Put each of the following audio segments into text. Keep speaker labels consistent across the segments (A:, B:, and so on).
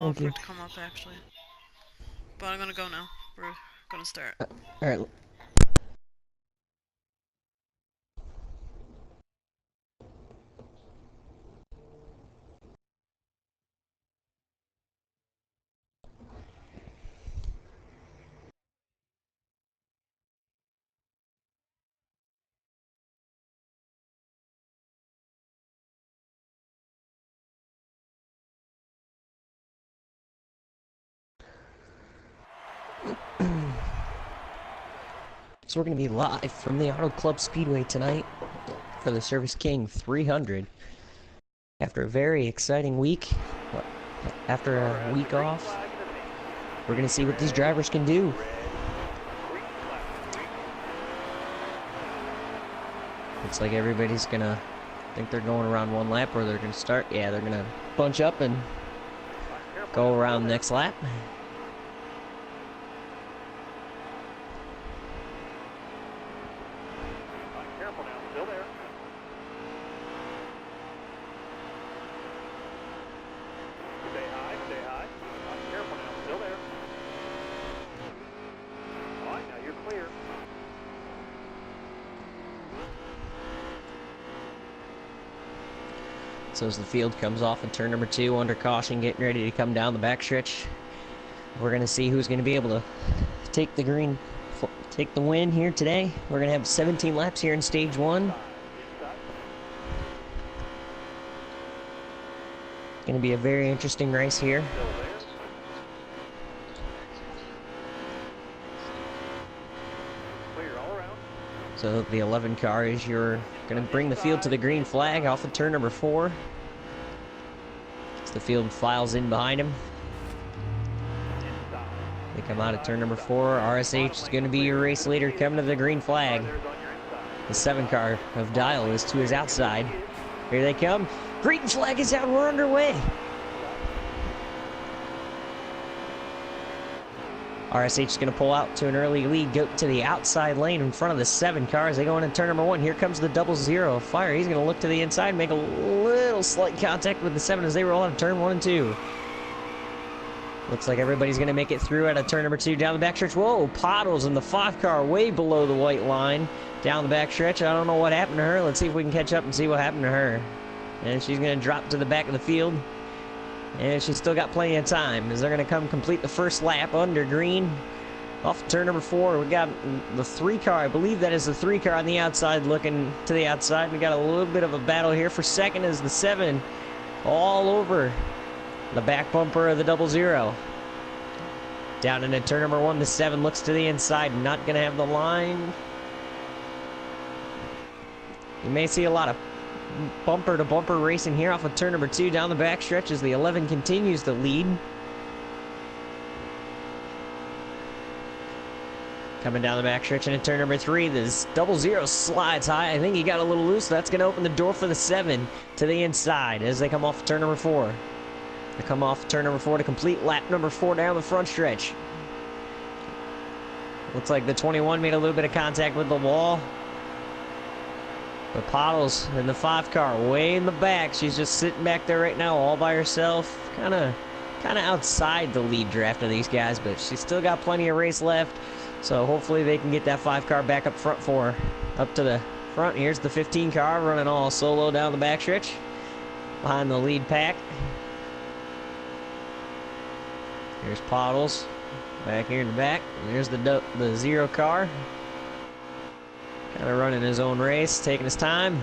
A: Thank
B: For
A: you.
B: it to come up actually. But I'm gonna go now. We're gonna start.
A: Alright. So we're going to be live from the Auto Club Speedway tonight for the Service King 300. After a very exciting week, after a week off, we're going to see what these drivers can do. Looks like everybody's going to think they're going around one lap, or they're going to start. Yeah, they're going to bunch up and go around the next lap. So as the field comes off in turn number 2 under caution, getting ready to come down the backstretch, we're going to see who's going to be able to take the win here today. We're going to have 17 laps here in stage 1. Going to be a very interesting race here. So the 11 car is going to bring the field to the green flag off of turn number 4. As the field files in behind him. They come out of turn number 4. RSH is going to be your race leader coming to the green flag. The 7 car of Dial is to his outside. Here they come. Green flag is out. We're underway. RSH is going to pull out to an early lead, go to the outside lane in front of the 7 cars. They go into turn number 1. Here comes the 00 Fire. He's going to look to the inside, make a little slight contact with the 7 as they roll out of turn 1 and 2. Looks like everybody's going to make it through out of turn number 2 down the backstretch. Whoa, Pottles in the 5 car way below the white line down the backstretch. I don't know what happened to her. Let's see if we can catch up and see what happened to her. And she's going to drop to the back of the field. And she's still got plenty of time as they're going to come complete the first lap under green. Off turn number 4, we got the 3 car. I believe that is the 3 car on the outside looking to the outside. We got a little bit of a battle here for second as the 7 all over the back bumper of the 00. Down into turn number 1, the 7 looks to the inside. Not going to have the line. You may see a lot of bumper-to-bumper racing here off of turn number 2 down the backstretch as the 11 continues to lead. Coming down the backstretch into turn number 3, this 00 slides high. I think he got a little loose. That's going to open the door for the 7 to the inside as they come off turn number 4. They come off turn number 4 to complete lap number 4 down the front stretch. Looks like the 21 made a little bit of contact with the wall. The Pottles in the 5 car way in the back. She's just sitting back there right now all by herself. Kind of outside the lead draft of these guys, but she's still got plenty of race left. So hopefully they can get that 5 car back up front for her. Up to the front. Here's the 15 car running all solo down the backstretch behind the lead pack. Here's Pottles back here in the back. And there's the 0 car. Kind of running his own race, taking his time.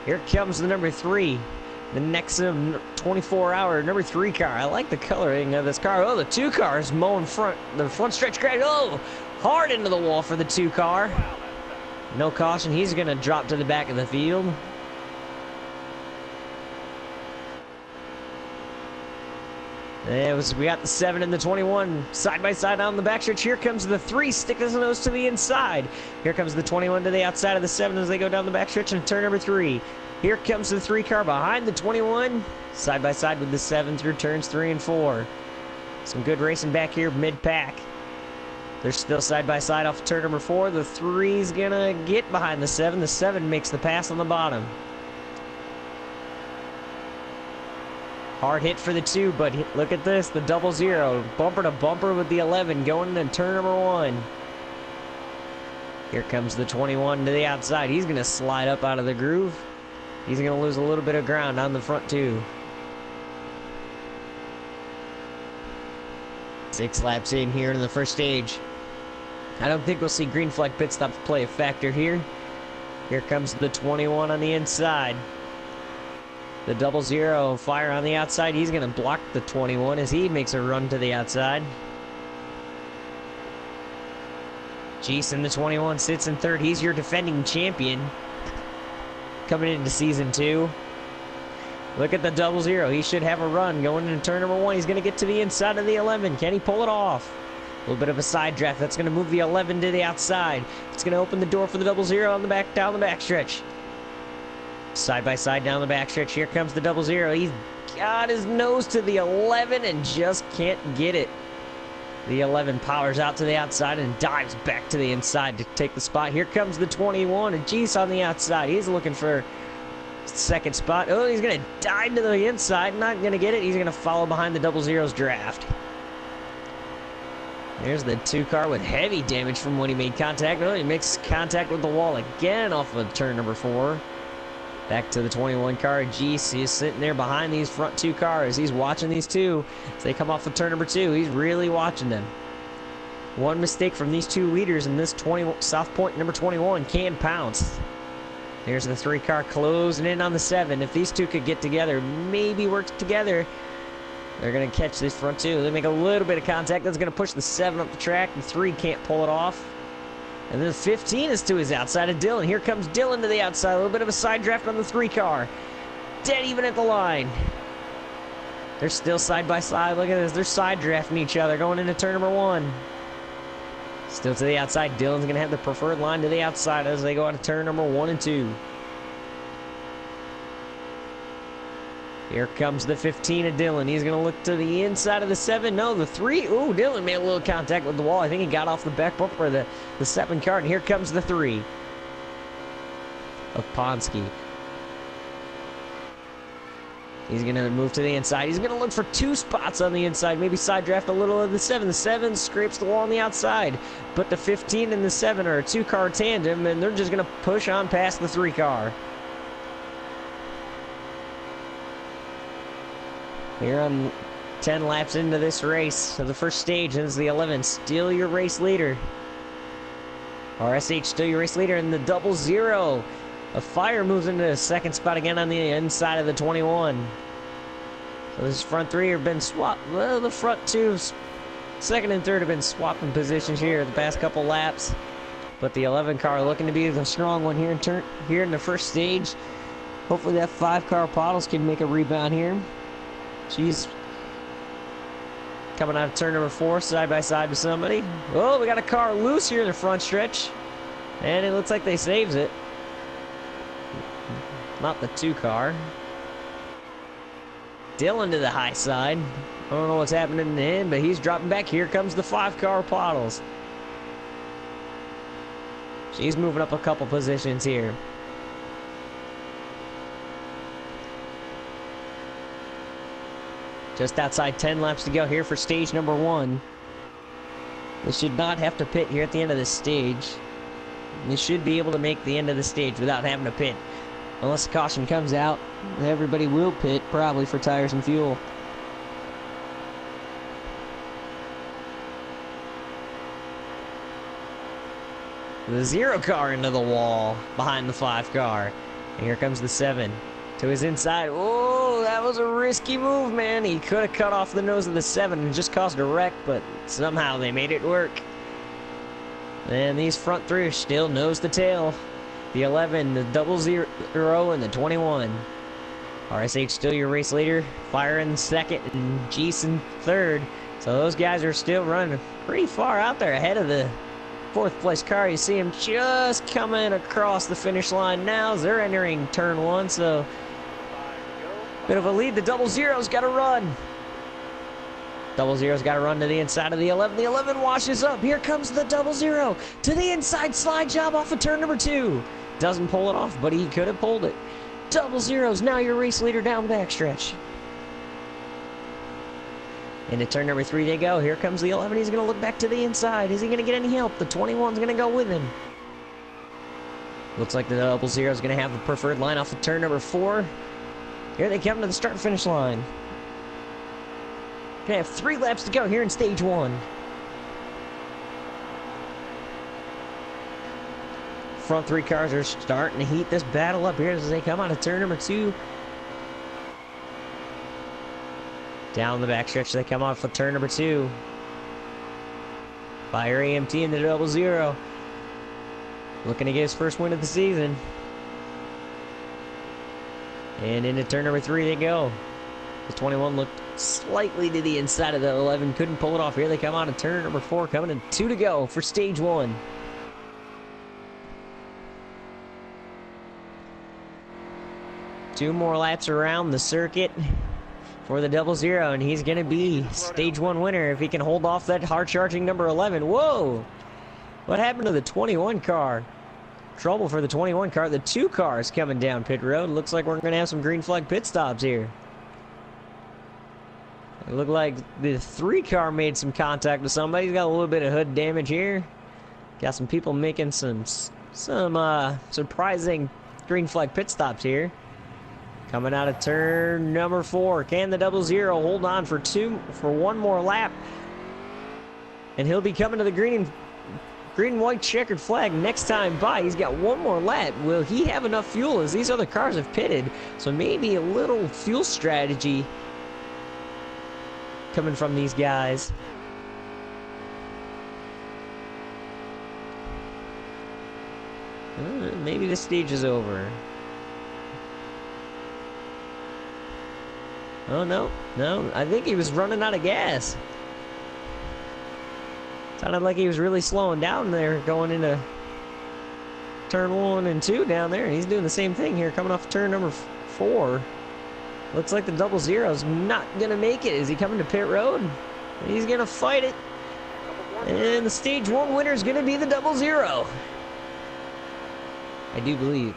A: Here comes the number 3. The Nexum 24-hour number 3 car. I like the coloring of this car. Oh, the 2 car is mowing the front stretch crash. Oh, hard into the wall for the 2 car. No caution. He's going to drop to the back of the field. We got the 7 and the 21 side by side on the backstretch. Here comes the 3, sticking his nose to the inside. Here comes the 21 to the outside of the 7 as they go down the backstretch into turn number 3. Here comes the 3 car behind the 21, side by side with the 7 through turns 3 and 4. Some good racing back here mid-pack. They're still side by side off turn number 4. The 3's gonna get behind the 7. The 7 makes the pass on the bottom. Hard hit for the 2, but look at this, the double zero. Bumper to bumper with the 11 going into turn number 1. Here comes the 21 to the outside. He's going to slide up out of the groove. He's going to lose a little bit of ground on the front 2. 6 laps in here in the first stage. I don't think we'll see green flag pit stops play a factor here. Here comes the 21 on the inside. The double zero fire on the outside. He's going to block the 21 as he makes a run to the outside. Jason, the 21, sits in third. He's your defending champion coming into season 2. Look at the double zero. He should have a run going into turn number 1. He's going to get to the inside of the 11. Can he pull it off? A little bit of a side draft. That's going to move the 11 to the outside. It's going to open the door for the double zero on the back, down the backstretch. Side by side down the backstretch. Here comes the double zero. He's got his nose to the 11 and just can't get it. The 11 powers out to the outside and dives back to the inside to take the spot. Here comes the 21, and G's on the outside. He's looking for second spot. Oh, he's going to dive to the inside. Not going to get it. He's going to follow behind the double zero's draft. There's the 2 car with heavy damage from when he made contact. Oh, he makes contact with the wall again off of turn number 4. Back to the 21 car. Geese is sitting there behind these front 2 cars. He's watching these 2 as they come off of turn number 2. He's really watching them. One mistake from these 2 leaders in this South Point number 21 can pounce. There's the 3 car closing in on the 7. If these 2 could get together, maybe work together, they're going to catch this front 2. They make a little bit of contact. That's going to push the 7 up the track. The 3 can't pull it off. And then the 15 is to his outside of Dylan. Here comes Dylan to the outside. A little bit of a side draft on the 3 car. Dead even at the line. They're still side by side. Look at this. They're side drafting each other going into turn number 1. Still to the outside. Dylan's going to have the preferred line to the outside as they go out of turn number 1 and 2. Here comes the 15 of Dylan. He's going to look to the inside of the 7. No, the 3. Ooh, Dylan made a little contact with the wall. I think he got off the back bumper of the 7 car. And here comes the 3 of Ponsky. He's going to move to the inside. He's going to look for 2 spots on the inside. Maybe side draft a little of the 7. The 7 scrapes the wall on the outside. But the 15 and the 7 are a 2-car tandem, and they're just going to push on past the 3 car. Here on 10 laps into this race of the first stage, and this is the 11. Still your race leader. RSH still your race leader in the double zero. A fire moves into the 2nd spot again on the inside of the 21. So this front 3 have been swapped. Well, the front 2, 2nd and 3rd have been swapping positions here the past couple laps. But the 11 car looking to be the strong one here in the first stage. Hopefully that 5 car Pottles can make a rebound here. She's coming out of turn number 4, side by side with somebody. Oh, we got a car loose here in the front stretch. And it looks like they saves it. Not the 2 car. Dylan to the high side. I don't know what's happening to him, but he's dropping back. Here comes the 5 car Pottles. She's moving up a couple positions here. Just outside 10 laps to go here for stage number 1. They should not have to pit here at the end of this stage. They should be able to make the end of the stage without having to pit. Unless the caution comes out, everybody will pit, probably for tires and fuel. The 0 car into the wall behind the 5 car. And here comes the 7. To his inside. Oh, that was a risky move, man. He could have cut off the nose of the 7 and just caused a wreck, but somehow they made it work. And these front 3 are still nose to tail. The 11, the double zero, and the 21. RSH still your race leader. Fire in 2nd and Geese in 3rd. So those guys are still running pretty far out there ahead of the 4th place car. You see him just coming across the finish line now as they're entering turn 1. So bit of a lead. The double zero's got to run. Double zero's got to run to the inside of the 11. The 11 washes up. Here comes the double zero to the inside slide job off of turn number 2. Doesn't pull it off, but he could have pulled it. Double zero's now your race leader down backstretch. Into turn number 3 they go. Here comes the 11. He's going to look back to the inside. Is he going to get any help? The 21's going to go with him. Looks like the 00 is going to have the preferred line off of turn number 4. Here they come to the start-finish line. Going to have 3 laps to go here in stage 1. Front 3 cars are starting to heat this battle up here as they come out of turn number 2. Down the backstretch, they come off of turn number 2. Fire AMT in the 00. Looking to get his first win of the season. And into turn number 3 they go. The 21 looked slightly to the inside of the 11. Couldn't pull it off. Here they come out of turn number 4. Coming in 2 to go for stage 1. Two more laps around the circuit for the 00, and he's going to be stage 1 winner if he can hold off that hard-charging number 11. Whoa! What happened to the 21 car? Trouble for the 21 car. The 2 cars coming down pit road. Looks like we're going to have some green flag pit stops here. It looked like the 3 car made some contact with somebody. He's got a little bit of hood damage here. Got some people making some surprising green flag pit stops here. Coming out of turn number 4. Can the 00 hold on for 1 more lap? And he'll be coming to the green and white checkered flag next time by. He's got 1 more lap. Will he have enough fuel as these other cars have pitted? So maybe a little fuel strategy coming from these guys. Maybe this stage is over. Oh, no. I think he was running out of gas. Sounded like he was really slowing down there going into turn 1 and 2 down there. He's doing the same thing here coming off turn number 4. Looks like the 00's not going to make it. Is he coming to pit road? He's going to fight it. And the stage 1 winner is going to be the 00. I do believe.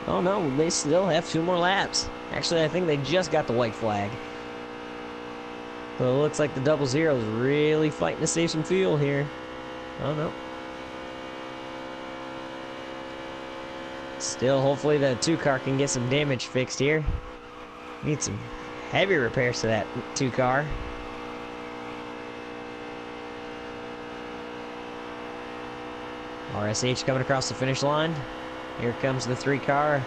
A: Oh no, they still have 2 more laps. Actually, I think they just got the white flag. So it looks like the 00 is really fighting to save some fuel here. Oh no. Still, hopefully the 2 car can get some damage fixed here. Need some heavy repairs to that 2 car. RSH coming across the finish line. Here comes the 3 car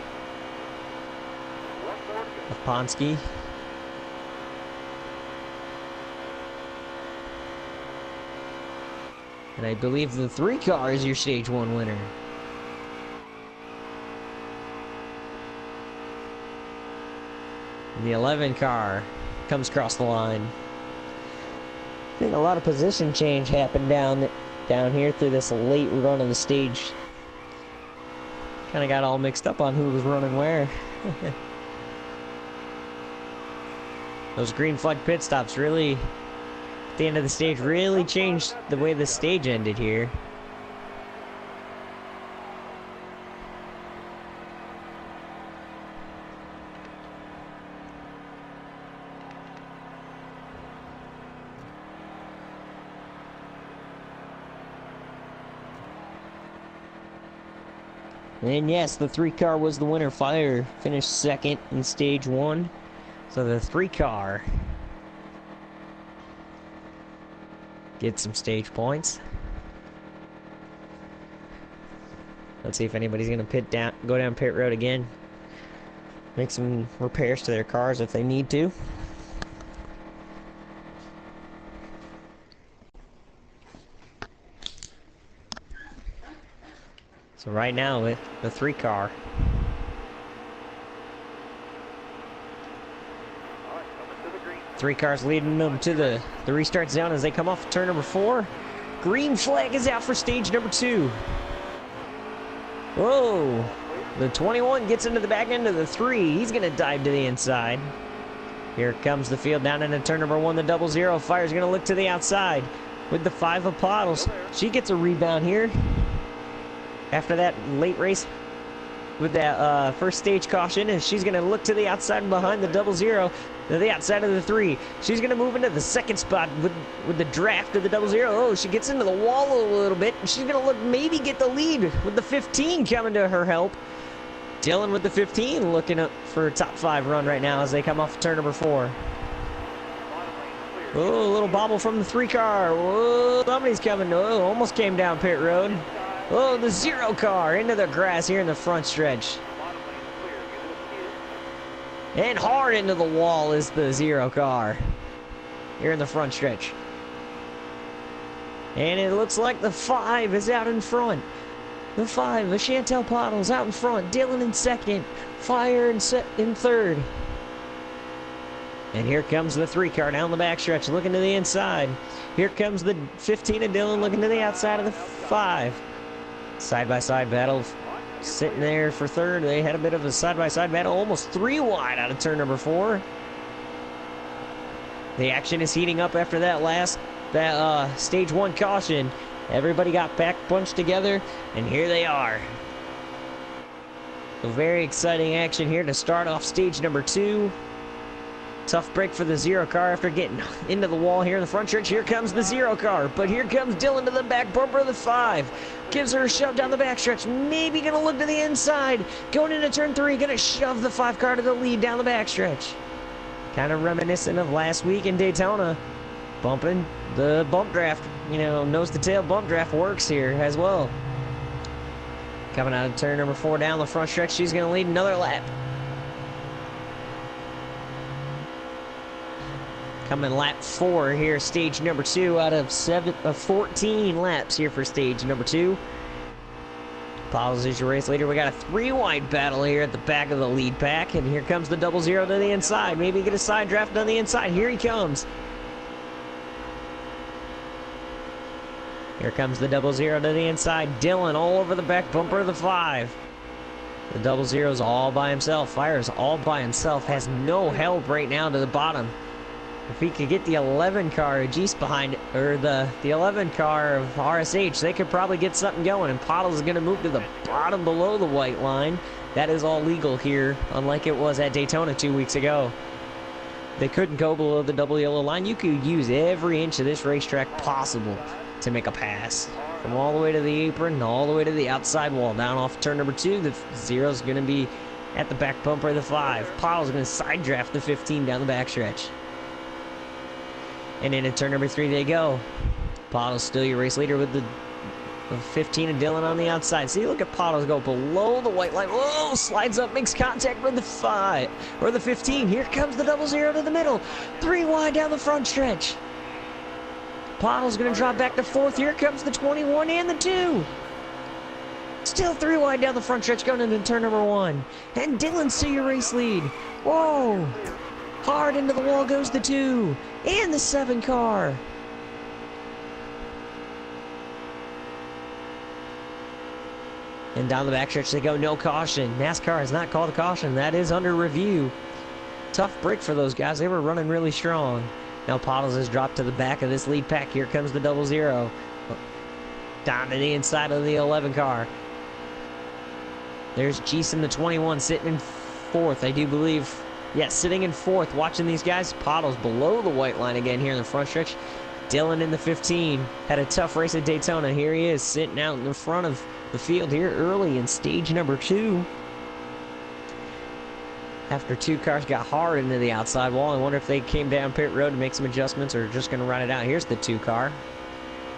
A: of Ponsky. And I believe the 3 car is your stage 1 winner. And the 11 car comes across the line. I think a lot of position change happened down here through this late run of the stage. Kind of got all mixed up on who was running where. Those green flag pit stops really, at the end of the stage, really changed the way the stage ended here. And yes, the 3 car was the winner. Fire finished 2nd in stage 1. So the 3 car gets some stage points. Let's see if anybody's gonna go down pit road again. Make some repairs to their cars if they need to. So right now with the 3 car. Three cars leading them to the restart zone as they come off turn number 4. Green flag is out for stage number 2. Whoa! The 21 gets into the back end of the 3. He's going to dive to the inside. Here comes the field down into turn number 1. The 00 Fire's going to look to the outside with the 5 ThePottles. She gets a rebound here after that late race with that first stage caution, and she's going to look to the outside and behind the 00, to the outside of the 3. She's going to move into the second spot with the draft of the 00. Oh, she gets into the wall a little bit, and she's going to look maybe get the lead with the 15 coming to her help. Dylan with the 15 looking up for a top 5 run right now as they come off turn number 4. Oh, a little bobble from the 3 car. Whoa, somebody's coming. Oh, almost came down pit road. Oh, the 0 car into the grass here in the front stretch. And hard into the wall is the 0 car here in the front stretch. And it looks like the 5 is out in front. The 5, the ThePottles out in front. Dylan in second. Fire in third. And here comes the 3 car down the backstretch, looking to the inside. Here comes the 15 of Dylan, looking to the outside of the 5. Side-by-side battle. Sitting there for third. They had a bit of a side-by-side battle, almost 3 wide out of turn number 4. The action is heating up after that stage 1 caution. Everybody got back bunched together, and here they are. A very exciting action here to start off stage number 2. Tough break for the 0 car after getting into the wall here in the front stretch. Here comes the 0 car, but here comes Dylan to the back bumper of the 5. Gives her a shove down the backstretch. Maybe gonna look to the inside. Going into turn 3, gonna shove the 5 car to the lead down the backstretch. Kind of reminiscent of last week in Daytona. Bumping the bump draft, you know, nose to tail bump draft works here as well. Coming out of turn number 4 down the front stretch, she's gonna lead another lap. Coming lap 4 here, stage number 2 out of 14 laps here for stage number 2. Pottles is your race leader. We got a 3 wide battle here at the back of the lead pack, and here comes the 00 to the inside. Maybe get a side draft on the inside. Here he comes. Here comes the 00 to the inside. Dylan all over the back bumper of the 5. The 00's all by himself. Fire's all by himself. Has no help right now to the bottom. If he could get the 11 car of Geese behind it, or the 11 car of RSH, they could probably get something going. And Pottles is going to move to the bottom below the white line. That is all legal here, unlike it was at Daytona 2 weeks ago. They couldn't go below the double yellow line. You could use every inch of this racetrack possible to make a pass. From all the way to the apron, all the way to the outside wall. Down off turn number 2, the 0's going to be at the back bumper of the 5. Pottles is going to side draft the 15 down the backstretch. And into turn number 3 they go. Pottles still your race leader with the 15 of Dylan on the outside. See, look at Pottles go below the white line. Whoa, slides up, makes contact with the 5, or the 15. Here comes the 00 to the middle. 3 wide down the front stretch. Pottles going to drop back to 4th. Here comes the 21 and the 2. Still 3 wide down the front stretch going into turn number 1. And Dylan's to your race lead. Whoa. Hard into the wall goes the 2. And the 7 car. And down the backstretch they go, no caution. NASCAR has not called a caution. That is under review. Tough break for those guys. They were running really strong. Now Pottles has dropped to the back of this lead pack. Here comes the 00. Down to the inside of the 11 car. There's Jason the 21 sitting in 4th, I do believe. Yeah, sitting in 4th, watching these guys. Pottles below the white line again here in the front stretch. Dylan in the 15. Had a tough race at Daytona. Here he is sitting out in the front of the field here early in stage number 2. After 2 cars got hard into the outside wall. I wonder if they came down pit road to make some adjustments or just going to run it out. Here's the 2 car.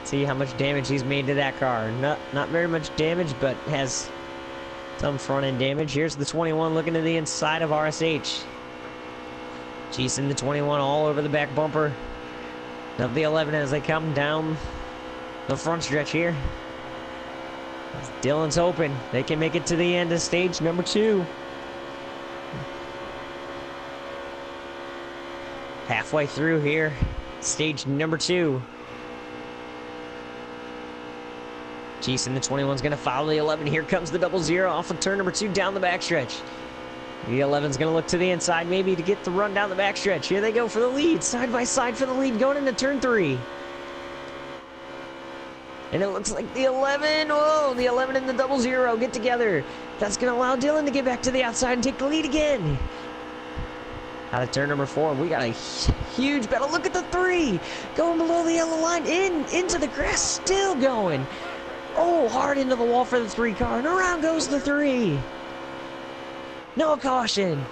A: See how much damage he's made to that car. Not very much damage, but has some front end damage. Here's the 21 looking to the inside of RSH. Jason the 21 all over the back bumper of the 11 as they come down the front stretch here. Dylan's hoping they can make it to the end of stage number 2. Halfway through here, stage number 2. Jason the 21's going to follow the 11. Here comes the 00 off of turn number 2 down the backstretch. The 11's going to look to the inside maybe to get the run down the backstretch. Here they go for the lead. Side by side for the lead going into turn 3. And it looks like the 11, whoa, the 11 and the 00 get together. That's going to allow Dylan to get back to the outside and take the lead again. Out of turn number 4, we got a huge battle. Look at the 3 going below the yellow line, into the grass, still going. Oh, hard into the wall for the 3 car, and around goes the 3. No caution.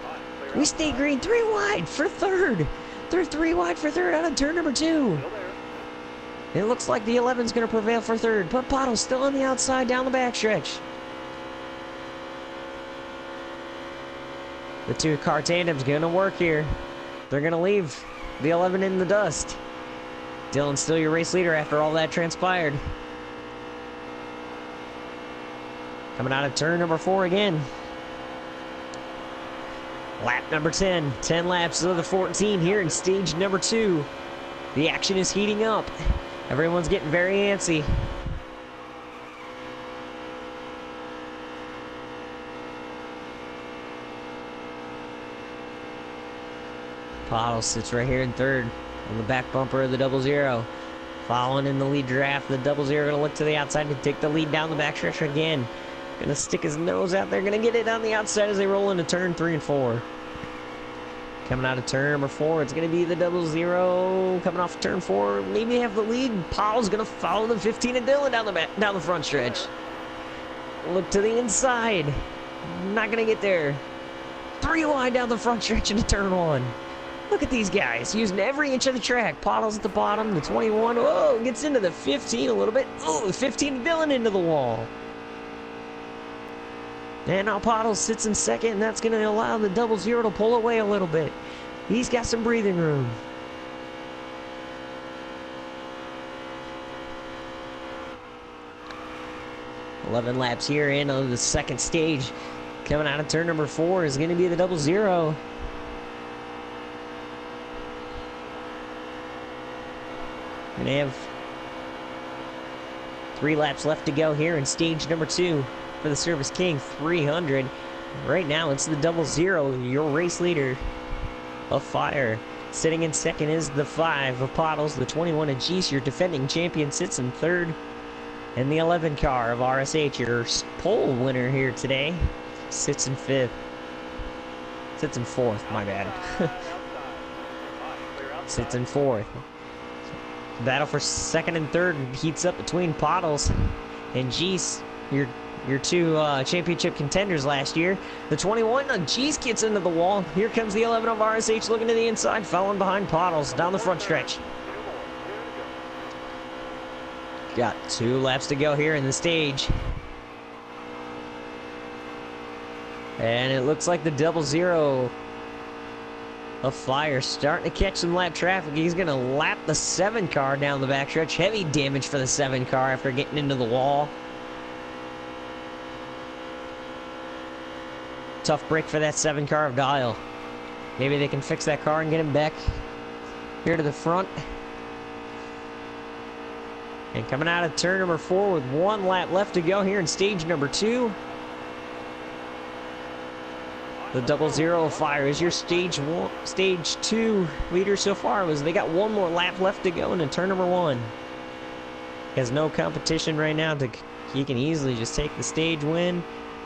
A: We stay green, 3 wide for third. They're 3 wide for third out of turn number 2. It looks like the 11's going to prevail for third, but Pottle's still on the outside down the backstretch. The 2-car tandem's going to work here. They're going to leave the 11 in the dust. Dylan's still your race leader after all that transpired. Coming out of turn number 4 again. Lap number 10. 10 laps of the 14 here in stage number 2. The action is heating up. Everyone's getting very antsy. Pottles sits right here in third on the back bumper of the 00. Following in the lead draft, the 00 gonna look to the outside to take the lead down the backstretch again. Gonna stick his nose out there, gonna get it on the outside as they roll into turn 3 and 4. Coming out of turn number 4, it's gonna be the 00 coming off turn 4. Maybe have the lead. Pottle's gonna follow the 15 and Dylan down the front stretch. Look to the inside. Not gonna get there. 3 wide down the front stretch into turn 1. Look at these guys using every inch of the track. Pottles at the bottom, the 21. Whoa, gets into the 15 a little bit. Oh, the 15 Dylan into the wall. And now Pottles sits in second, and that's going to allow the 00 to pull away a little bit. He's got some breathing room. "11 laps here in on the second stage. Coming out of turn number 4 is going to be the 00. And they have 3 laps left to go here in stage number 2 for the Service King 300. Right now it's the 00, your race leader of Fire. Sitting in second is the 5 of Pottles. The 21 of Geese, your defending champion, sits in third. And the 11 car of RSH, your pole winner here today, sits in 5th. Sits in 4th, my bad. Sits in 4th. Battle for second and third heats up between Pottles and Geese, your 2 championship contenders last year. The 21 of Geese gets into the wall. Here comes the 11 of RSH looking to the inside, following behind Pottles down the front stretch. Got 2 laps to go here in the stage. And it looks like the 00 of Fire starting to catch some lap traffic. He's going to lap the 7 car down the backstretch. Heavy damage for the 7 car after getting into the wall. Tough break for that 7 car of Dial. Maybe they can fix that car and get him back here to the front. And coming out of turn number 4 with 1 lap left to go here in stage number 2. The 00 of Fire is your stage 2 leader so far. They got 1 more lap left to go into turn number 1. He has no competition right now. He can easily just take the stage win.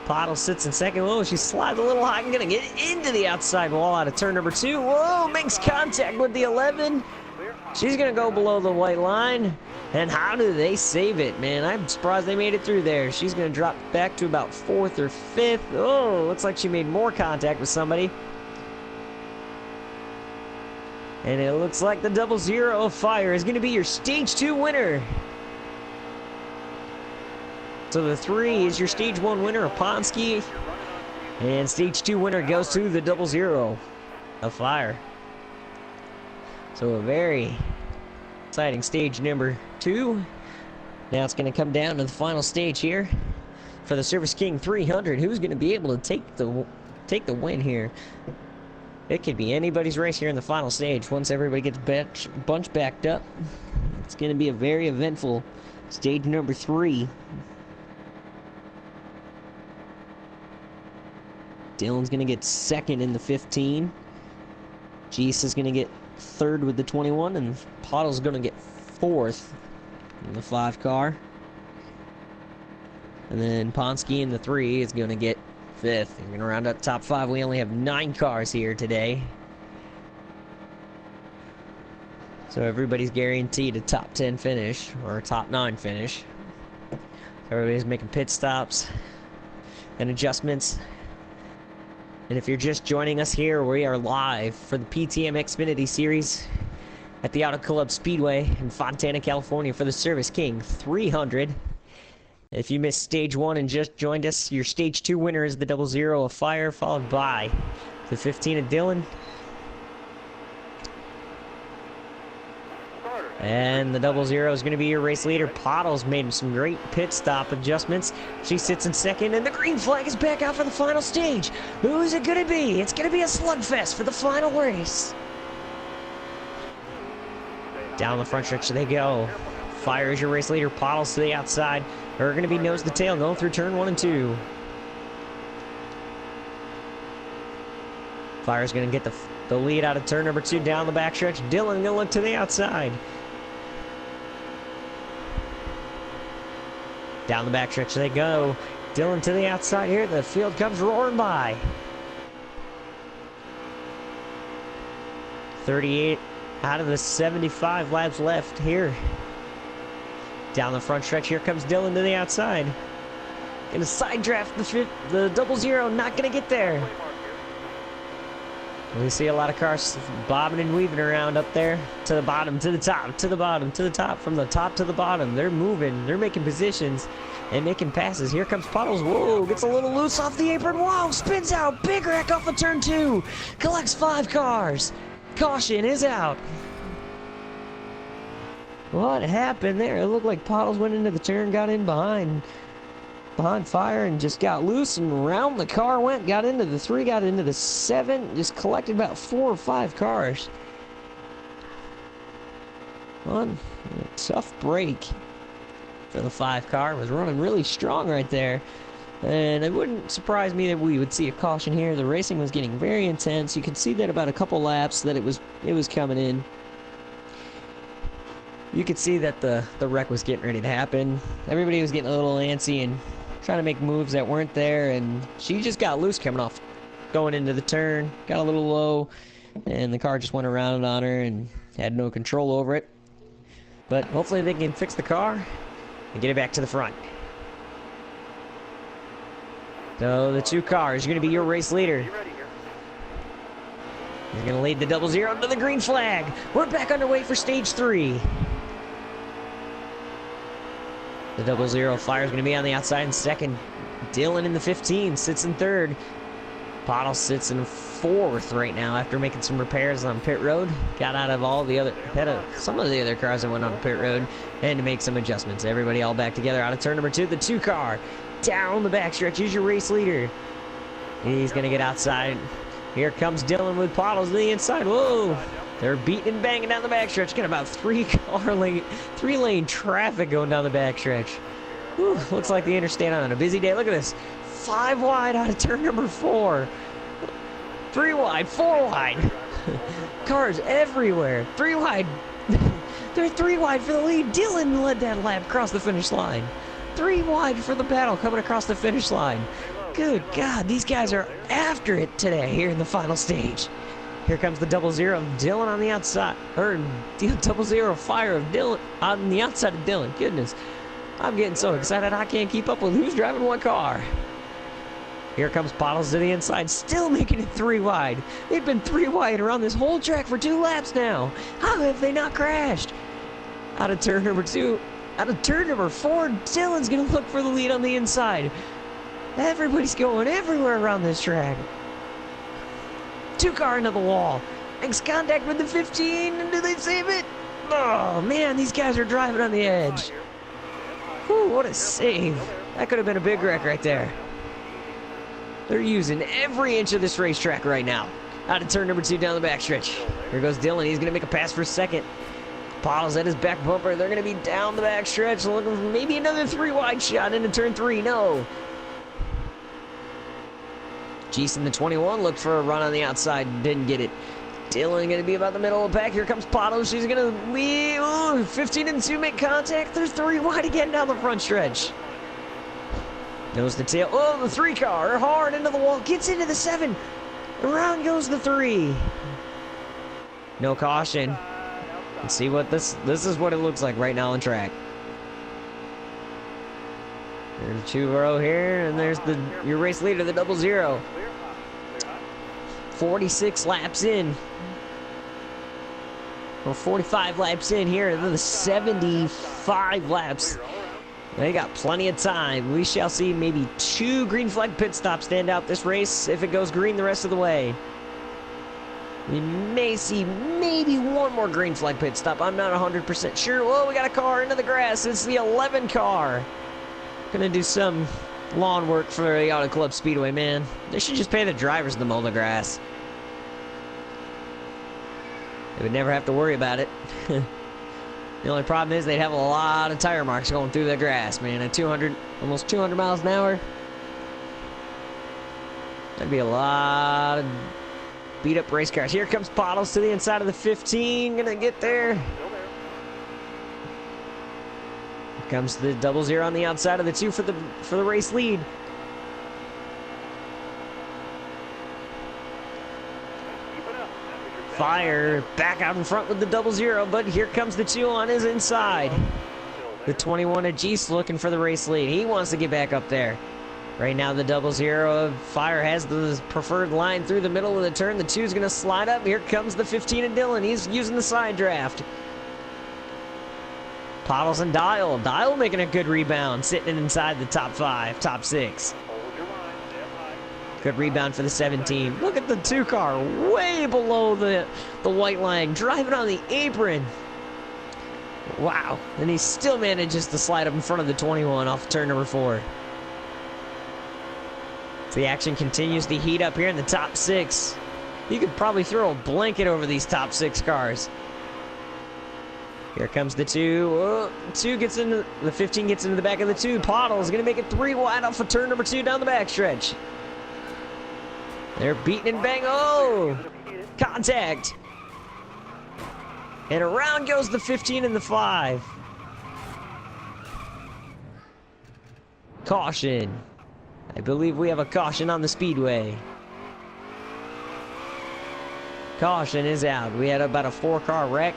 A: Pottle sits in second. Whoa, she slides a little high and gonna get into the outside wall out of turn number 2. Whoa, makes contact with the 11. She's gonna go below the white line. And how do they save it, man? I'm surprised they made it through there. She's gonna drop back to about 4th or 5th. Oh, looks like she made more contact with somebody. And it looks like the 00 of Fire is gonna be your stage 2 winner. So the 3 is your stage 1 winner of Ponsky. And stage 2 winner goes to the 00 of Fire. So a very exciting stage number 2. Now it's going to come down to the final stage here for the Service King 300. Who's going to be able to take the win here? It could be anybody's race here in the final stage. Once everybody gets bunch backed up, it's going to be a very eventful stage number 3. Dylan's going to get second in the 15. Geese is going to get third with the 21, and Pottle's going to get 4th in the 5 car. And then Ponsky in the 3 is going to get 5th. You're going to round up top 5. We only have 9 cars here today. So everybody's guaranteed a top 10 finish, or a top 9 finish. Everybody's making pit stops and adjustments. And if you're just joining us here, we are live for the PTM Xfinity Series at the Auto Club Speedway in Fontana, California for the Service King 300. If you missed stage 1 and just joined us, your stage 2 winner is the 00 of Fire, followed by the 15 of Dylan. And the 00 is going to be your race leader. PTM made some great pit stop adjustments. She sits in second, and the green flag is back out for the final stage. Who is it going to be? It's going to be a slugfest for the final race. Down the front stretch they go. Fire is your race leader. PTM to the outside. They're going to be nose to tail going through turn 1 and 2. Fire's going to get the lead out of turn number 2 down the backstretch. Dylan going to look to the outside. Down the backstretch they go. Dylan to the outside here. The field comes roaring by. 38 out of the 75 laps left here. Down the front stretch, here comes Dylan to the outside. Gonna side draft the 00, not gonna get there. We see a lot of cars bobbing and weaving around up there. To the bottom, to the top, to the bottom, to the top, from the top to the bottom. They're moving, they're making positions and making passes. Here comes PTM. Whoa, gets a little loose off the apron. Wow, spins out. Big wreck off of turn 2. Collects 5 cars. Caution is out. What happened there? It looked like PTM went into the turn, got in behind Fire, and just got loose, and round the car went, got into the 3, got into the 7, just collected about 4 or 5 cars. One tough break for the 5 car. Was running really strong right there. And it wouldn't surprise me that we would see a caution here. The racing was getting very intense. You could see that about a couple laps that it was coming in. You could see that the wreck was getting ready to happen. Everybody was getting a little antsy and trying to make moves that weren't there, and she just got loose coming off, going into the turn, got a little low, and the car just went around on her and had no control over it. But hopefully they can fix the car and get it back to the front. So the 2 cars are going to be your race leader. He's going to lead the 00 to the green flag. We're back underway for stage 3. The 00 Fire is going to be on the outside in second. Dylan in the 15 sits in third. PTM sits in 4th right now after making some repairs on pit road. Got out of some of the other cars that went on pit road and to make some adjustments. Everybody all back together out of turn number 2. The 2 car down the backstretch. Here's your race leader. He's going to get outside. Here comes Dylan with PTM to the inside. Whoa! They're beating and banging down the backstretch. Got about 3-lane traffic going down the backstretch. Whew, looks like the interstate on a busy day. Look at this. 5 wide out of turn number 4. 3 wide, 4 wide. Cars everywhere. 3 wide. They're 3 wide for the lead. Dylan led that lap across the finish line. 3 wide for the battle coming across the finish line. Good God, these guys are after it today here in the final stage. Here comes the 00, Dylan on the outside, or the 00 Fire of Dylan on the outside of Dylan. Goodness, I'm getting so excited I can't keep up with who's driving what car. Here comes PTM to the inside, still making it 3 wide. They've been 3 wide around this whole track for 2 laps now. How have they not crashed? Out of turn number 2, out of turn number 4, Dylan's gonna look for the lead on the inside. Everybody's going everywhere around this track. 2 car into the wall. Makes contact with the 15, and do they save it? Oh, man, these guys are driving on the edge. Whew, what a save. That could have been a big wreck right there. They're using every inch of this racetrack right now. Out of turn number 2 down the backstretch. Here goes Dylan. He's going to make a pass for second. PTM's at his back bumper. They're going to be down the backstretch looking for maybe another 3 wide shot into turn 3. No. Jason the 21 looked for a run on the outside and didn't get it. Dylan going to be about the middle of the pack. Here comes PTM. She's going to lead. Oh, 15 and 2 make contact. They're 3 wide again down the front stretch. Goes the tail. Oh, the 3 car hard into the wall. Gets into the 7. Around goes the 3. No caution. Let's see what this is what it looks like right now on track. There's 2 here, and there's your race leader, the 00. 46 laps in. Well, 45 laps in here, and then the 75 laps. They got plenty of time. We shall see maybe 2 green flag pit stops stand out this race if it goes green the rest of the way. We may see maybe 1 more green flag pit stop. I'm not 100% sure. Whoa, we got a car into the grass. It's the 11 car. Gonna do some lawn work for the Auto Club Speedway, man. They should just pay the drivers to mow the grass. They would never have to worry about it. The only problem is they'd have a lot of tire marks going through the grass, man. At 200, almost 200 miles an hour. That'd be a lot of beat up race cars. Here comes Pottles to the inside of the 15. Gonna get there. Here comes the 00 on the outside of the 2 for the race lead. Fire back out in front with the 00, but here comes the 2 on his inside. The 21 at Geese looking for the race lead. He wants to get back up there. Right now the 00 Fire has the preferred line through the middle of the turn. The 2's going to slide up. Here comes the 15 of Dylan. He's using the side draft. Pottles and Dial. Dial making a good rebound, sitting inside the top 5, top 6. Good rebound for the 17. Look at the 2 car way below the white line, driving on the apron. Wow. And he still manages to slide up in front of the 21 off turn number 4. So the action continues to heat up here in the top 6. You could probably throw a blanket over these top 6 cars. Here comes the 2. Oh, 2 gets into the 15, gets into the back of the 2. Pottles going to make it 3 wide off of turn number 2 down the backstretch. They're beating and bang. Oh! Contact! And around goes the 15 and the 5. Caution. I believe we have a caution on the speedway. Caution is out. We had about a 4-car wreck.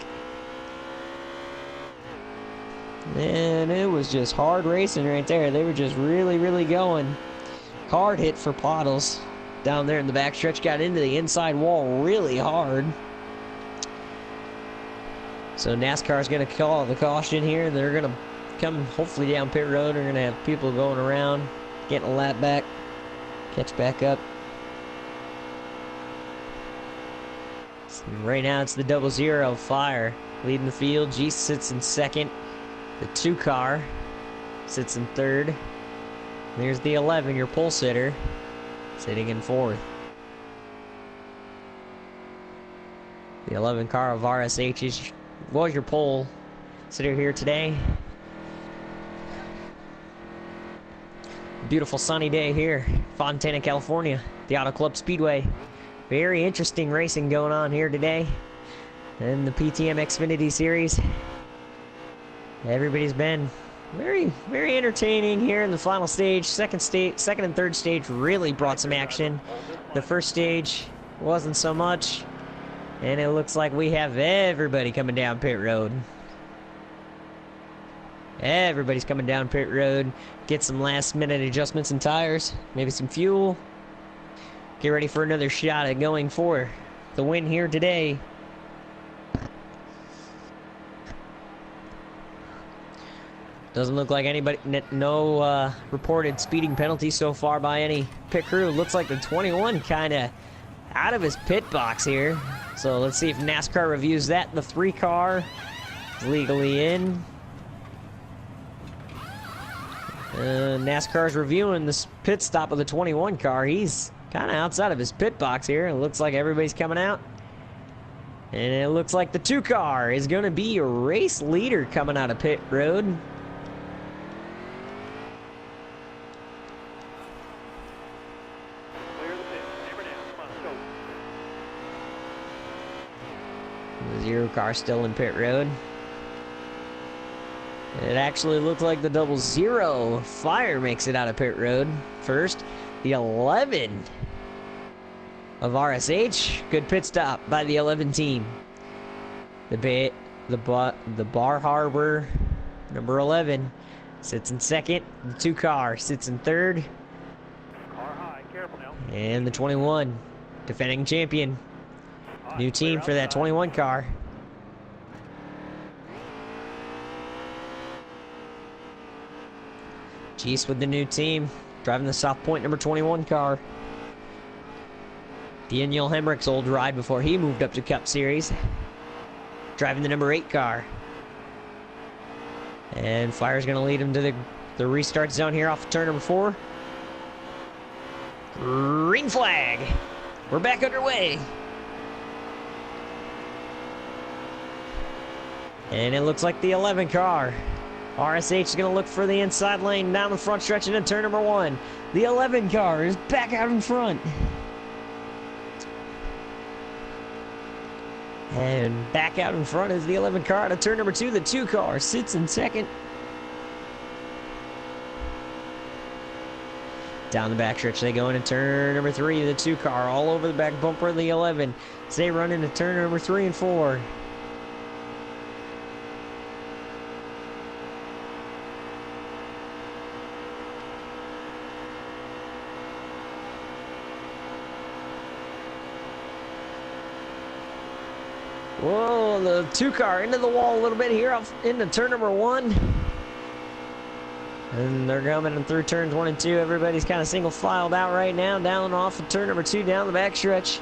A: And it was just hard racing right there. They were just really, really going. Hard hit for Pottles. Down there in the backstretch, got into the inside wall really hard. So NASCAR's going to call the caution here. They're going to come hopefully down pit road. They're going to have people going around, getting a lap back, catch back up. So right now it's the 00 Fire leading the field. G sits in second. The 2 car sits in third. There's the 11, your pole sitter, sitting in 4th. The 11 car of RSH was your pole sitter here today. Beautiful sunny day here, Fontana, California, the Auto Club Speedway. Very interesting racing going on here today in the PTM Xfinity Series. Everybody's been very, very entertaining here in the final stage. Second and third stage really brought some action. The first stage wasn't so much. And it looks like we have everybody coming down pit road. Everybody's coming down pit road. Get some last minute adjustments in tires. Maybe some fuel. Get ready for another shot at going for the win here today. Doesn't look like anybody, no reported speeding penalties so far by any pit crew. Looks like the 21 kind of out of his pit box here. So let's see if NASCAR reviews that. The 3 car is legally in. NASCAR's reviewing this pit stop of the 21 car. He's kind of outside of his pit box here. It looks like everybody's coming out. And it looks like the 2 car is going to be a race leader coming out of pit road. The 0 car still in pit road. It actually looked like the 00. Fire makes it out of pit road first. The 11 of RSH. Good pit stop by the 11 team. The Bar Harbor, number 11, sits in second. The 2 car sits in third.
C: Car high, careful now.
A: And the 21, defending champion. New team for that 21 car. Geese with the new team, driving the South Point number 21 car. Daniel Hemrick's old ride before he moved up to Cup Series. Driving the number 8 car. And Fire's going to lead him to the restart zone here off of turn number 4. Green flag. We're back underway. And it looks like the 11 car. RSH is going to look for the inside lane down the front stretch into turn number 1. The 11 car is back out in front. And back out in front is the 11 car out of turn number 2. The 2 car sits in second. Down the backstretch they go into turn number 3. The 2 car all over the back bumper of the 11. As they run into turn number 3 and 4. Whoa, the 2 car into the wall a little bit here off into turn number 1. And they're coming through turns 1 and 2. Everybody's kind of single filed out right now, down and off of turn number 2 down the backstretch.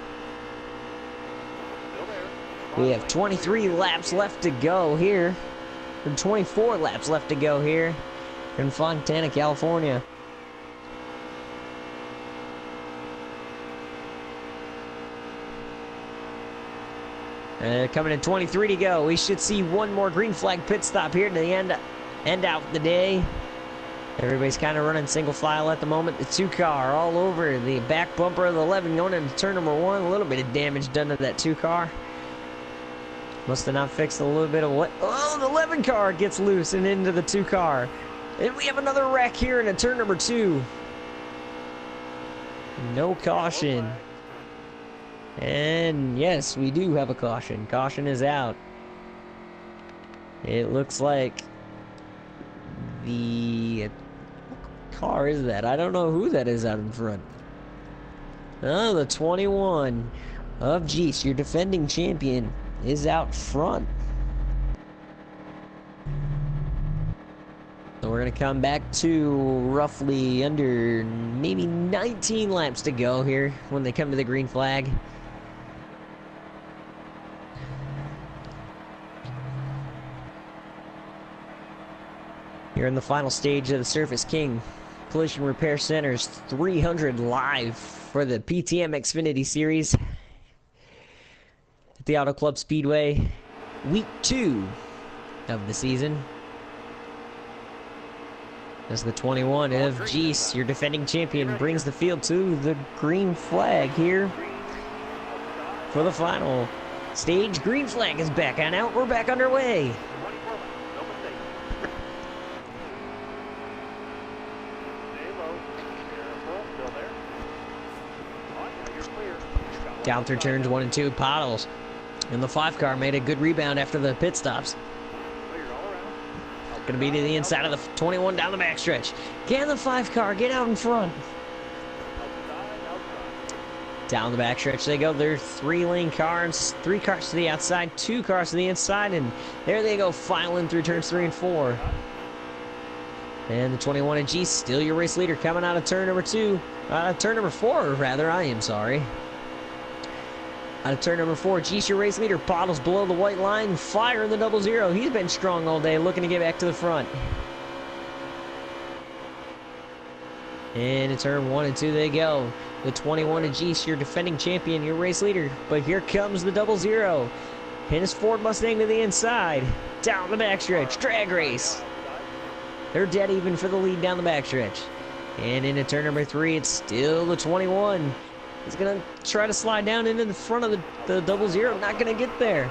A: We have 23 laps left to go here. And 24 laps left to go here in Fontana, California. Coming in 23 to go. We should see one more green flag pit stop here to the end out the day. Everybody's kind of running single file at the moment. The 2 car all over the back bumper of the 11 going into turn number 1. A little bit of damage done to that 2 car. Must have not fixed a little bit of what. Oh, the 11 car gets loose and into the 2 car. And we have another wreck here in turn number 2. No caution. And yes, we do have a caution. Caution is out. It looks like the what car is that? I don't know who that is out in front. Oh, the 21 of Geese, your defending champion, is out front. So we're going to come back to roughly under maybe 19 laps to go here when they come to the green flag. Here in the final stage of the Surface King Collision Repair Center's 300 Live for the PTM Xfinity Series at the Auto Club Speedway, week 2 of the season. As the 21 of Geese, your defending champion, brings the field to the green flag here for the final stage. Green flag is back on out. We're back underway. Down through turns 1 and 2, Pottles. And the 5 car made a good rebound after the pit stops. Going to be to the inside of the 21 down the backstretch. Can the 5 car get out in front? Down the backstretch they go. They're 3-lane cars. 3 cars to the outside, 2 cars to the inside. And there they go, filing through turns 3 and 4. And the 21 of G, still your race leader, coming out of turn number 2. Turn number 4, rather. I am sorry. Out of turn number 4, Geese, your race leader, Pottles below the white line, Fire in the 00. He's been strong all day, looking to get back to the front. And in turn 1 and 2 they go. The 21 of Geese, your defending champion, your race leader. But here comes the 00. And his Ford Mustang to the inside. Down the backstretch, drag race. They're dead even for the lead down the backstretch. And into turn number 3, it's still the 21. He's going to try to slide down into the front of the 00. Not going to get there.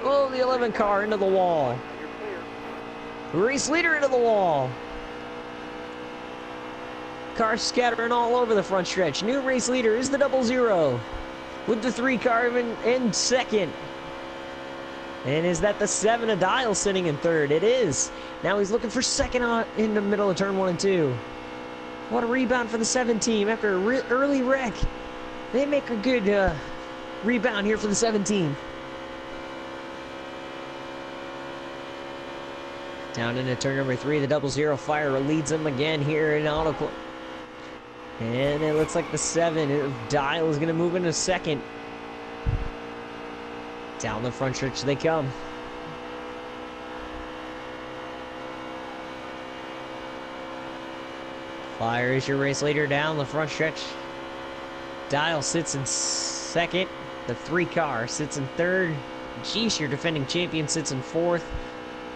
A: Oh, the 11 car into the wall. Race leader into the wall. Cars scattering all over the front stretch. New race leader is the 00 with the 3 car in second. And is that the 7 of Dial sitting in third? It is. Now he's looking for second in the middle of turn 1 and 2. What a rebound for the 7 team after an early wreck. They make a good rebound here for the 7 team. Down into turn number 3, the 00 Fire leads them again here in Auto Club. And it looks like the 7 Dial is going to move into second. Down the front stretch they come. Fire is your race leader down the front stretch. Dial sits in second. The 3 car sits in third. Geesh, your defending champion, sits in fourth.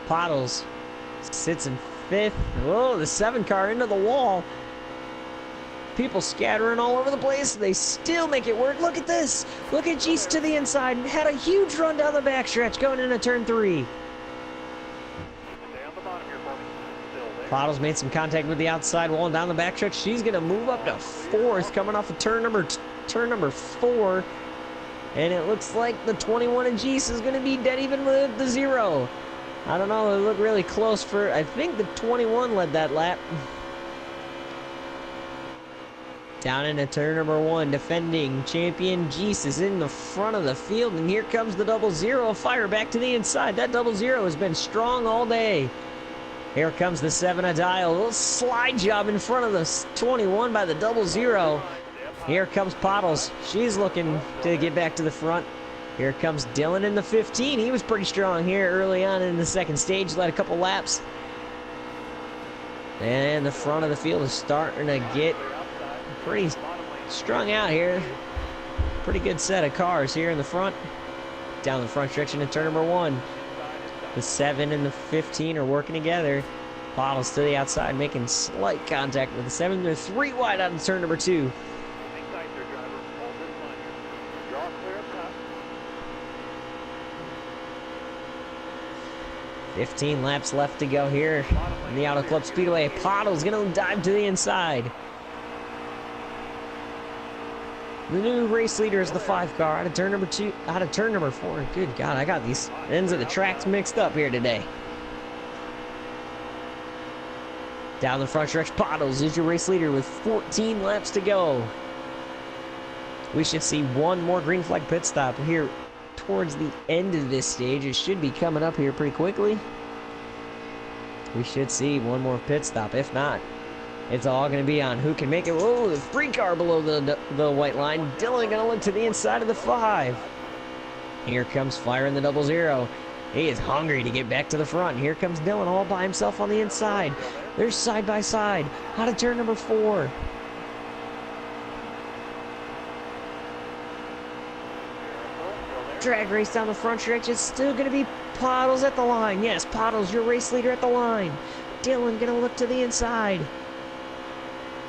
A: Pottles sits in fifth. Whoa, the 7 car into the wall. People scattering all over the place. They still make it work. Look at this. Look at Geese to the inside. Had a huge run down the backstretch going into turn 3. Pottles made some contact with the outside wall and down the backstretch. She's going to move up to fourth coming off of turn number 4. And it looks like the 21 in Geese is going to be dead even with the 0. I don't know. It looked really close for, I think the 21 led that lap. Down into turn number 1, defending champion Geese is in the front of the field, and here comes the 00 Fire back to the inside. That 00 has been strong all day. Here comes the 7 of Dial. A little slide job in front of the 21 by the 00. Here comes Pottles. She's looking to get back to the front. Here comes Dylan in the 15. He was pretty strong here early on in the second stage, led a couple laps. And the front of the field is starting to get pretty strung out here. Pretty good set of cars here in the front. Down the front stretch into turn number 1. The 7 and the 15 are working together. Pottles to the outside, making slight contact with the 7. They're 3 wide out of turn number 2. 15 laps left to go here in the Auto Club Speedway. Pottle's going to dive to the inside. The new race leader is the 5 car out of turn number 2, out of turn number 4. Good God, I got these ends of the tracks mixed up here today. Down the front stretch, Pottles is your race leader with 14 laps to go. We should see one more green flag pit stop here towards the end of this stage. It should be coming up here pretty quickly. We should see one more pit stop. If not, it's all going to be on who can make it. Whoa, the 3 car below the white line. Dylan going to look to the inside of the 5. Here comes Fire in the 00. He is hungry to get back to the front. Here comes Dylan all by himself on the inside. They're side by side out of turn number 4. Drag race down the front stretch. It's still going to be Pottles at the line. Yes, Pottles, your race leader at the line. Dylan going to look to the inside.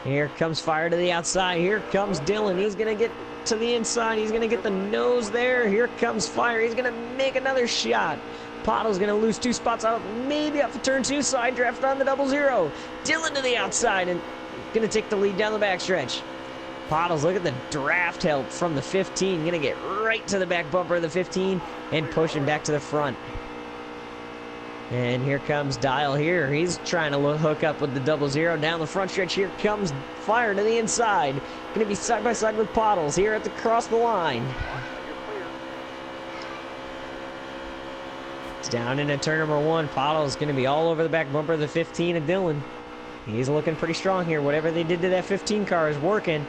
A: Here comes Fire to the outside. Here comes Dylan. He's going to get to the inside. He's going to get the nose there. Here comes Fire. He's going to make another shot. Pottle's going to lose 2 spots out, maybe off of turn 2. Side draft on the 00. Dylan to the outside and going to take the lead down the backstretch. Pottles, look at the draft help from the 15. Going to get right to the back bumper of the 15 and push him back to the front. And here comes Dial here. He's trying to hook up with the 00 down the front stretch. Here comes Fire to the inside. Going to be side by side with Pottles here at the cross the line. It's down into turn number 1. Pottles going to be all over the back bumper of the 15 of Dylan. He's looking pretty strong here. Whatever they did to that 15 car is working.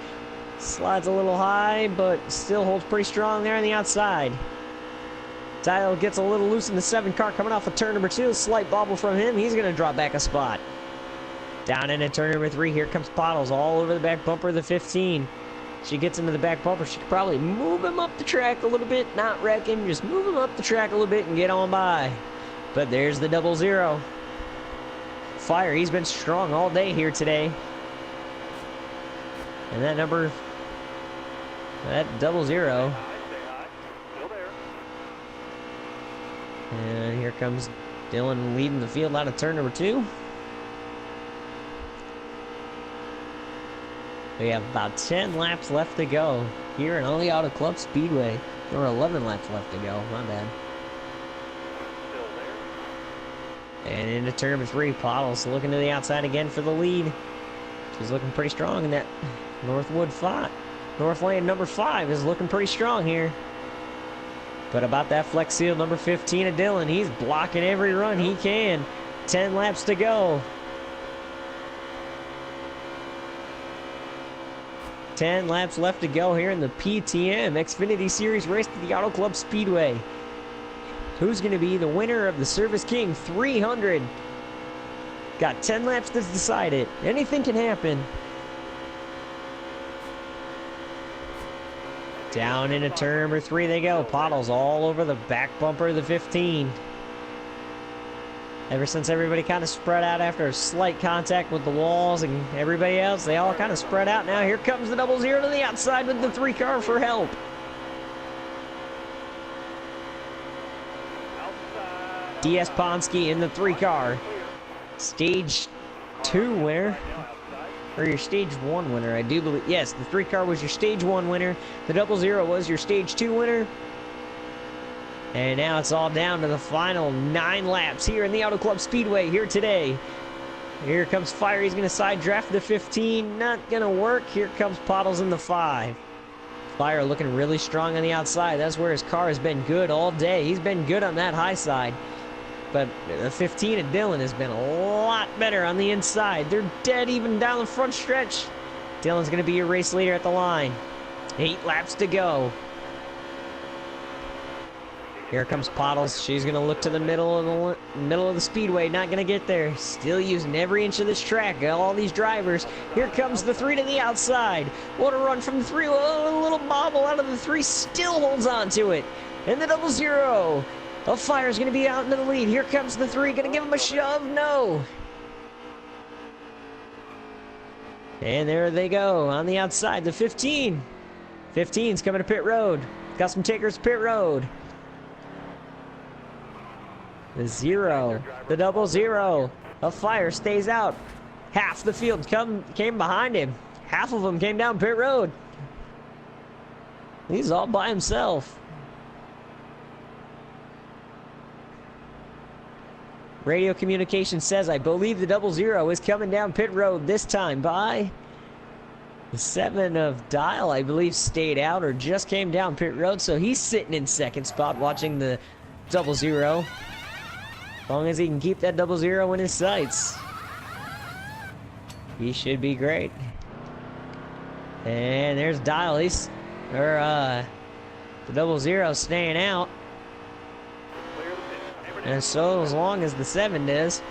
A: Slides a little high, but still holds pretty strong there on the outside. Dial gets a little loose in the 7 car coming off of turn number 2. A slight bobble from him. He's going to drop back a spot. Down into turn number 3. Here comes Pottles all over the back bumper of the 15. She gets into the back bumper. She could probably move him up the track a little bit. Not wreck him. Just move him up the track a little bit and get on by. But there's the 00. Fire, he's been strong all day here today. And that 00. And here comes Dylan leading the field out of turn number 2. We have about 10 laps left to go here in Only Auto Club Speedway. Or 11 laps left to go, my bad.
C: Still there.
A: And into turn number 3, Pottles looking to the outside again for the lead. She's looking pretty strong in that North lane number 5 is looking pretty strong here. But about that flex seal number 15 of Dylan, he's blocking every run he can. 10 laps to go. 10 laps left to go here in the PTM Xfinity Series race to the Auto Club Speedway. Who's going to be the winner of the Service King 300? Got 10 laps to decide it. Anything can happen. Down into turn number 3 they go. Pottles all over the back bumper of the 15. Ever since everybody kind of spread out after a slight contact with the walls and everybody else, they all kind of spread out. Now here comes the 00 to the outside with the 3 car for help. DS Ponsky in the 3 car. Stage 2 winner. Or your stage 1 winner, I do believe. Yes, the 3 car was your stage 1 winner. The 00 was your stage 2 winner. And now it's all down to the final 9 laps here in the Auto Club Speedway here today. Here comes Fire. He's going to side draft the 15. Not going to work. Here comes Pottles in the 5. Fire looking really strong on the outside. That's where his car has been good all day. He's been good on that high side. But the 15 of Dylan has been a lot better on the inside. They're dead even down the front stretch. Dylan's going to be your race leader at the line. 8 laps to go. Here comes Pottles. She's going to look to the middle of the speedway. Not going to get there. Still using every inch of this track. All these drivers. Here comes the 3 to the outside. What a run from the 3. Oh, a little bobble out of the 3. Still holds on to it. And the 00. The Fire's going to be out into the lead. Here comes the 3. Going to give him a shove. No. And there they go on the outside. The 15. 15's coming to pit road. Got some takers pit road. The 0, the 00, a Fire stays out. Half the field came behind him. Half of them came down pit road. He's all by himself. Radio communication says, I believe the 00 is coming down pit road this time by the 7 of Dial, I believe, stayed out or just came down pit road. So he's sitting in second spot watching the 00. As long as he can keep that 00 in his sights, he should be great. And there's Dial. The 00 staying out. And so as long as the 7 does.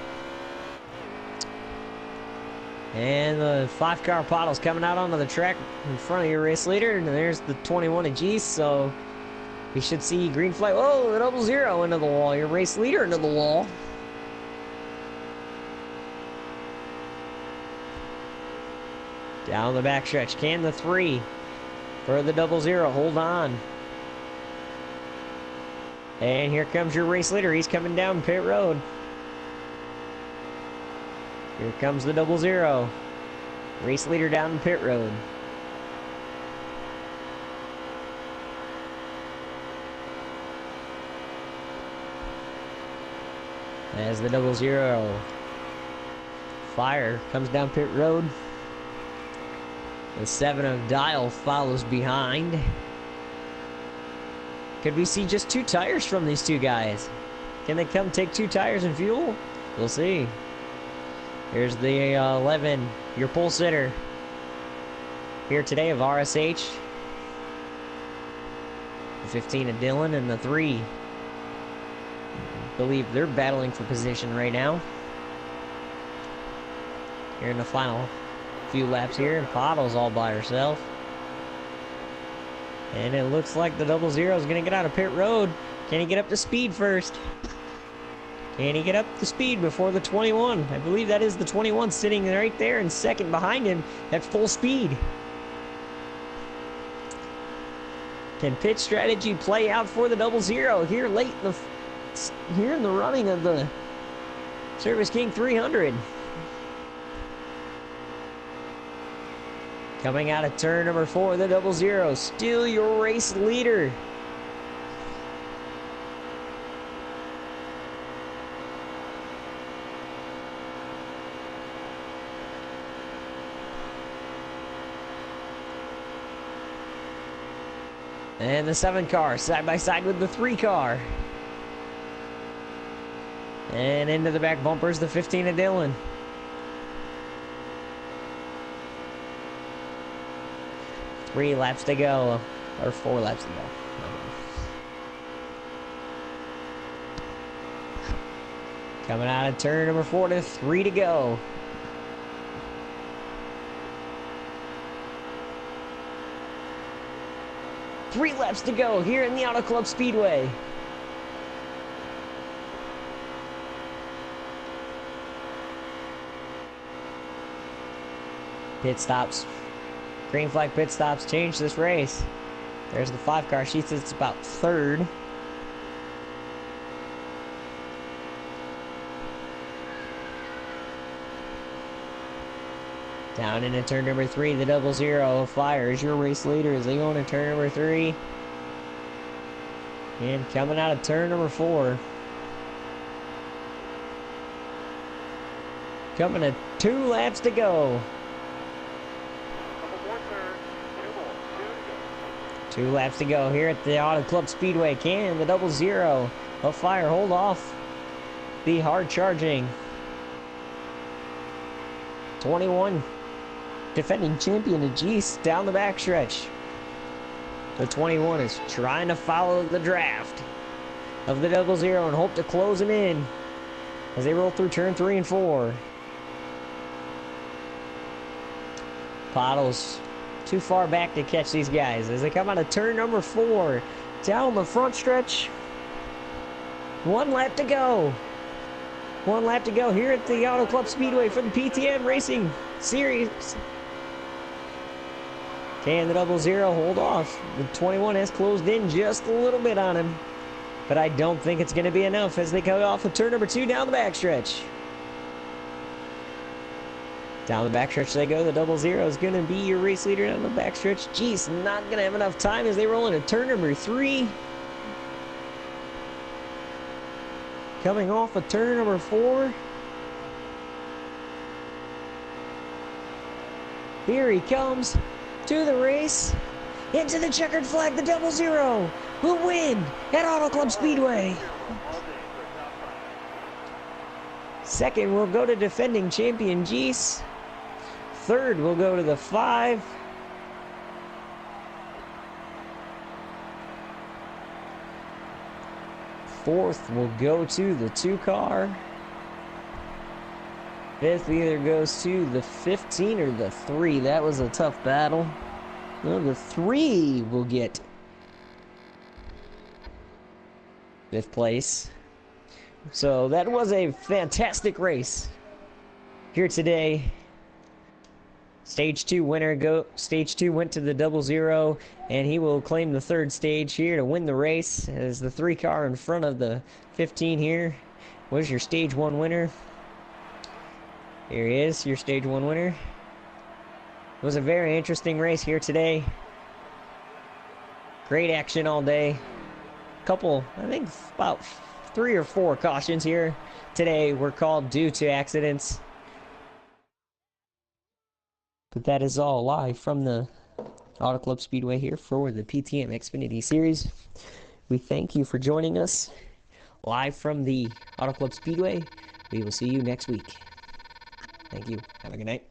A: And the 5 car Pottles coming out onto the track in front of your race leader. And there's the 21 of G. So we should see green flag. Oh, the 00 into the wall. Your race leader into the wall. Down the backstretch. Can the 3 for the 00. Hold on. And here comes your race leader. He's coming down pit road. Here comes the 00. Race leader down pit road. As the 00 Fire comes down pit road. The 7 of Dial follows behind. Could we see just 2 tires from these 2 guys? Can they come take 2 tires and fuel? We'll see. Here's the 11, your pole sitter. Here today of RSH. The 15 of Dylan and the 3. I believe they're battling for position right now. Here in the final few laps here, and Pottles all by herself. And it looks like the 00 is going to get out of pit road. Can he get up to speed first? Can he get up to speed before the 21? I believe that is the 21 sitting right there in second behind him at full speed. Can pit strategy play out for the 00 here late in the running of the Service King 300. Coming out of turn number 4, the 00. Still your race leader. And the 7 car side by side with the 3 car. And into the back bumpers, the 15 of Dylan. Three laps to go, or 4 laps to go. Coming out of turn number 4 to 3 to go. Three laps to go here in the Auto Club Speedway. Pit stops. Green flag pit stops change this race. There's the 5 car. She says it's about 3rd. Down into turn number 3, the 00 fires your race leader as they go into turn number 3. And coming out of turn number 4. Coming to 2 laps to go. 2 laps to go here at the Auto Club Speedway. Can the 00 of fire hold off the hard charging 21 defending champion of Geese down the backstretch. The 21 is trying to follow the draft of the 00 and hope to close him in as they roll through turn 3 and 4. Pottles too far back to catch these guys as they come out of turn number 4 down the front stretch. 1 lap to go. 1 lap to go here at the Auto Club Speedway for the PTM Racing Series. Can the 00 hold off? The 21 has closed in just a little bit on him, but I don't think it's going to be enough as they come off of turn number 2 down the backstretch. Down the backstretch they go. The 00 is going to be your race leader down the backstretch. Jeez, not going to have enough time as they roll into turn number 3. Coming off of turn number 4. Here he comes to the race. Into the checkered flag, the 00 will win at Auto Club Speedway. Second will go to defending champion Geese. Third will go to the 5. Fourth will go to the 2 car. Fifth either goes to the 15 or the 3. That was a tough battle. No, the 3 will get 5th place. So that was a fantastic race here today. Stage 2 winner Stage 2 went to the 00, and he will claim the 3rd stage here to win the race as the 3 car in front of the 15 here was your Stage 1 winner. Here he is, your Stage 1 winner. It was a very interesting race here today. Great action all day. Couple, I think about 3 or 4 cautions here today were called due to accidents. But that is all live from the Auto Club Speedway here for the PTM Xfinity Series. We thank you for joining us live from the Auto Club Speedway. We will see you next week. Thank you. Have a good night.